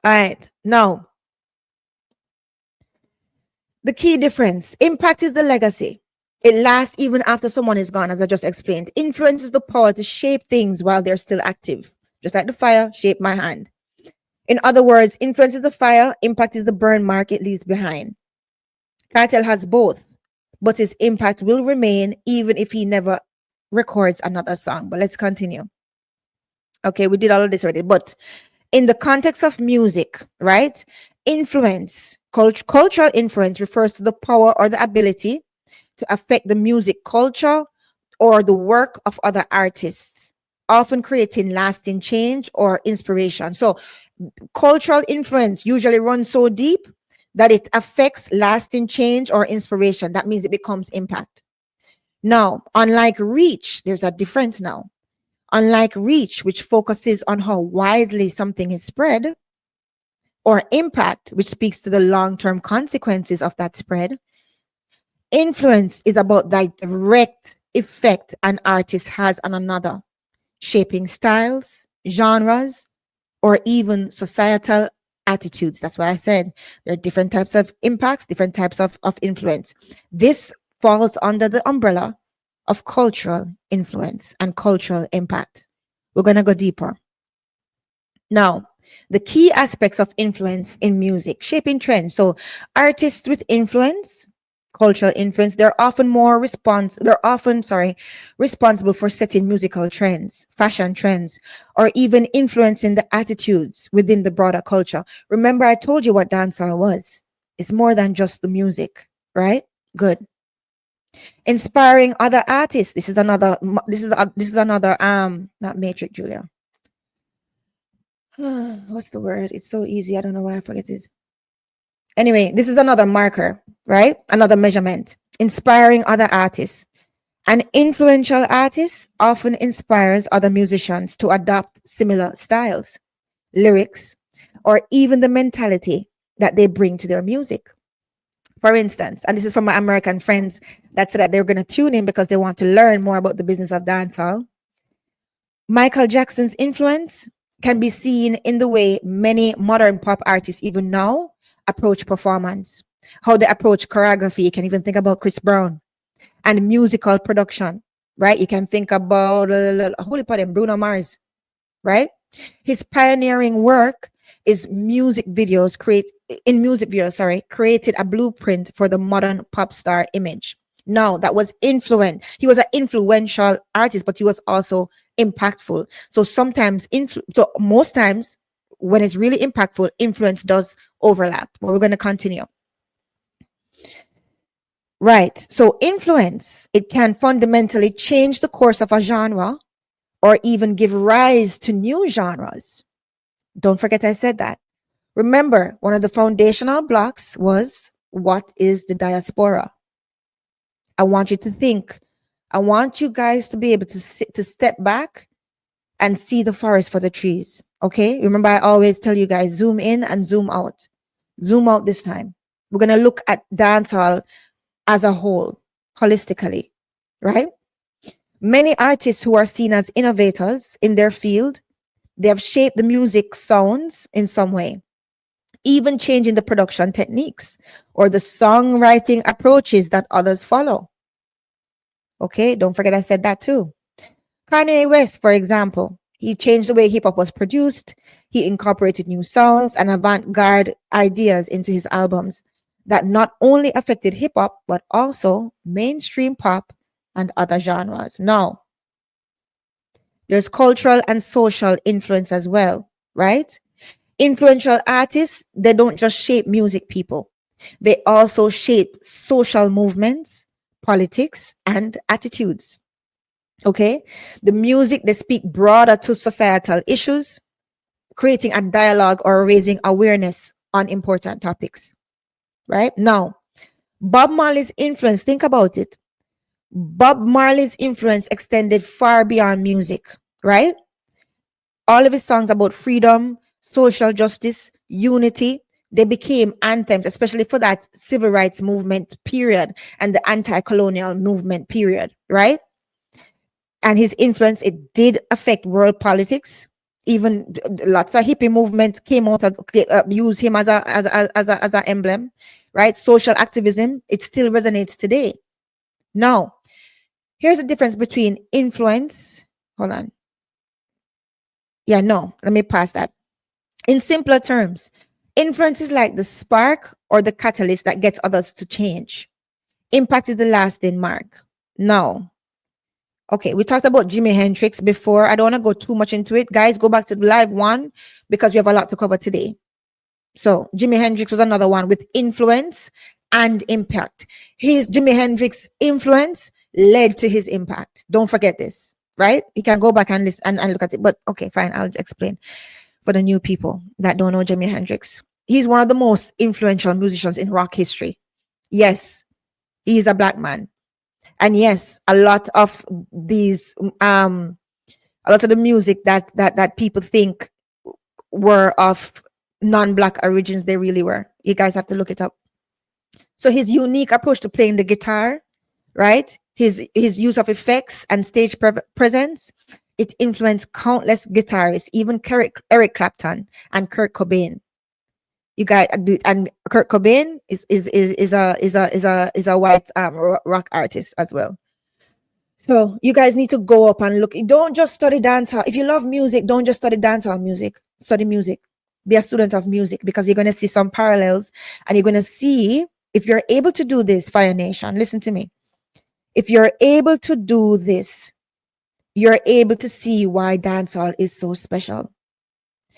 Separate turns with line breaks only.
All right. Now, the key difference: impact is the legacy. It lasts even after someone is gone, as I just explained. Influence is the power to shape things while they're still active. Just like the fire shaped my hand. In other words, influence is the fire, impact is the burn mark it leaves behind. Cartel has both, but his impact will remain even if he never records another song. But let's continue. Okay, we did all of this already. But in the context of music, right? Cultural influence refers to the power or the ability to affect the music culture or the work of other artists, often creating lasting change or inspiration. So, cultural influence usually runs so deep that it affects lasting change or inspiration. That means it becomes impact. Now, unlike reach, there's a difference now. Unlike reach, which focuses on how widely something is spread, or impact, which speaks to the long term consequences of that spread, influence is about the direct effect an artist has on another, shaping styles, genres, or even societal attitudes. That's why I said there are different types of impacts, different types of influence. This falls under the umbrella of cultural influence and cultural impact. We're going to go deeper. Now, the key aspects of influence in music, shaping trends. So, artists with influence, cultural influence, they're often, sorry, responsible for setting musical trends, fashion trends, or even influencing the attitudes within the broader culture. Remember, I told you what dancehall was. It's more than just the music, right? Good. Inspiring other artists. This is another not matrix, Julia. What's the word? It's so easy. I don't know why I forget it. Anyway, this is another marker, right? Another measurement. Inspiring other artists. An influential artist often inspires other musicians to adopt similar styles, lyrics, or even the mentality that they bring to their music. For instance, and this is from my American friends that said that they're going to tune in because they want to learn more about the business of dancehall. Michael Jackson's influence can be seen in the way many modern pop artists, even now, approach performance, how they approach choreography. You can even think about Chris Brown and musical production, right? You can think about holy part Bruno Mars, right? His pioneering work is music videos, sorry, created a blueprint for the modern pop star image. Now, that was influent. He was an influential artist, but he was also impactful. So most times when it's really impactful, influence does overlap. But we're going to continue. Right. So influence, it can fundamentally change the course of a genre or even give rise to new genres. Don't forget I said that. Remember, one of the foundational blocks was, what is the diaspora? I want you to think. I want you guys to be able to step back and see the forest for the trees. Okay? Remember, I always tell you guys, zoom in and zoom out. Zoom out this time. We're going to look at dancehall as a whole, holistically, right? Many artists who are seen as innovators in their field, they have shaped the music sounds in some way, even changing the production techniques or the songwriting approaches that others follow. Okay, don't forget I said that too. Kanye West, for example, he changed the way hip hop was produced. He incorporated new sounds and avant garde ideas into his albums that not only affected hip hop, but also mainstream pop and other genres. Now, there's cultural and social influence as well, right? Influential artists, they don't just shape music, people. They also shape social movements, politics, and attitudes. Okay? The music, they speak broader to societal issues, creating a dialogue or raising awareness on important topics. Right? Now, Bob Marley's influence, think about it. Bob Marley's influence extended far beyond music, right? All of his songs about freedom, social justice, unity, they became anthems, especially for that civil rights movement period and the anti-colonial movement period, right? And his influence, it did affect world politics, Even lots of hippie movements came out of use him as a emblem, right? Social activism, it still resonates today. Now, here's the difference between influence. Hold on. Yeah, no, let me pass that. In simpler terms, influence is like the spark or the catalyst that gets others to change. Impact is the lasting mark. Now, okay, we talked about Jimi Hendrix before. I don't want to go too much into it. Guys, go back to the live one because we have a lot to cover today. So, Jimi Hendrix was another one with influence and impact. Jimi Hendrix influence led to his impact. Don't forget this, right? You can go back and listen and look at it. But okay, fine, I'll explain for the new people that don't know Jimi Hendrix. He's one of the most influential musicians in rock history. Yes, he is a black man. And yes, a lot of these a lot of the music that people think were of non-black origins, they really were. You guys have to look it up. So his unique approach to playing the guitar, right? His use of effects and stage presence, it influenced countless guitarists, even Eric Clapton and Kurt Cobain. You guys, and Kurt Cobain is a white rock artist as well. So you guys need to go up and look. Don't just study dancehall. If you love music, don't just study dancehall music. Study music. Be a student of music because you're going to see some parallels and you're going to see if you're able to do this, Fire Nation. Listen to me. If you're able to do this, you're able to see why dancehall is so special.